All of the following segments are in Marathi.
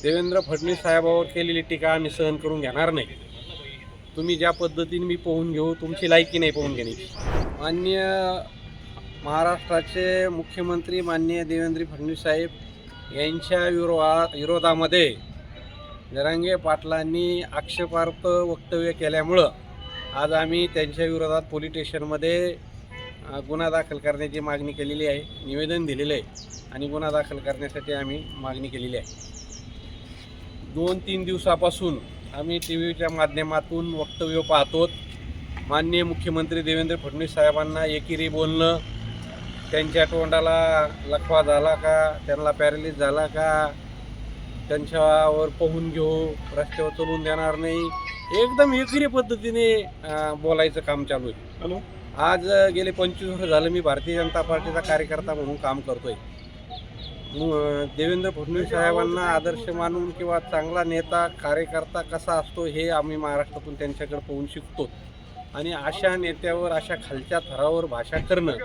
देवेंद्र फडणवीस साहेबांवर केलेली टीका आम्ही सहन करून घेणार नाही. तुम्ही ज्या पद्धतीने मी पाहून घेऊ, तुमची लायकी नाही पाहून घेण्याची. माननीय महाराष्ट्राचे मुख्यमंत्री माननीय देवेंद्र फडणवीस साहेब यांच्या विरोधामध्ये जरांगे पाटलांनी आक्षेपार्ह वक्तव्य केल्यामुळं आज आम्ही त्यांच्या विरोधात पोलीस स्टेशनमध्ये गुन्हा दाखल करण्याची मागणी केलेली आहे, निवेदन दिलेलं आहे आणि गुन्हा दाखल करण्यासाठी आम्ही मागणी केलेली आहे. 2-3 दिवसापासून आम्ही टी व्हीच्या माध्यमातून वक्तव्य पाहतो. माननीय मुख्यमंत्री देवेंद्र फडणवीस साहेबांना एकेरी बोलणं, त्यांच्या तोंडाला लकवा झाला का, त्यांना पॅरालिस झाला का, त्यांच्यावर पाहून घेऊ, रस्त्यावर चलवून देणार नाही, एकदम एकेरी पद्धतीने बोलायचं काम चालू आहे. आज गेले 25 वर्ष झालं मी भारतीय जनता पार्टीचा कार्यकर्ता म्हणून काम करतोय. देवेंद्र फडणवीस साहेबांना आदर्श मानून किंवा चांगला नेता कार्यकर्ता कसा असतो हे आम्ही महाराष्ट्रातून त्यांच्याकडे पाहून शिकतो. आणि अशा नेत्यावर अशा खालच्या थरावर भाषा करणं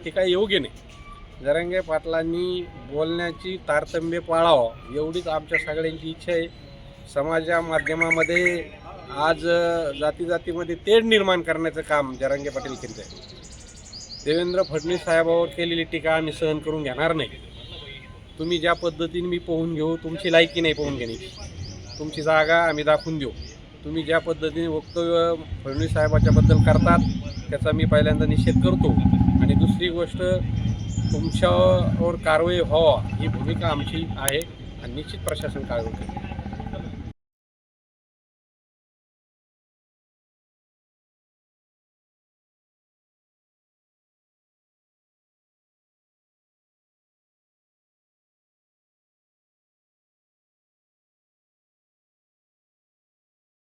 हे काही योग्य नाही. जरांगे पाटलांनी बोलण्याची तारतम्य पाळावं एवढीच आमच्या सगळ्यांची इच्छा आहे. समाजा माध्यमामध्ये आज जातीमध्ये तेढ निर्माण करण्याचं काम जरांगे पाटील करीत आहे. देवेंद्र फडणवीस साहेबांवर केलेली टीका आम्ही सहन करून घेणार नाही. तुम्ही ज्या पद्धतीने मी पाहून घेऊ, तुमची लायकी नाही पाहून घेण्याची. तुमची जागा आम्ही दाखवून देऊ. तुम्ही ज्या पद्धतीने वक्तव्य फडणवीस साहेबाच्याबद्दल करतात त्याचा मी पहिल्यांदा निषेध करतो. आणि दुसरी गोष्ट, तुमच्यावर कारवाई व्हावा ही भूमिका आमची आहे आणि निश्चित प्रशासन कारवाई करेल.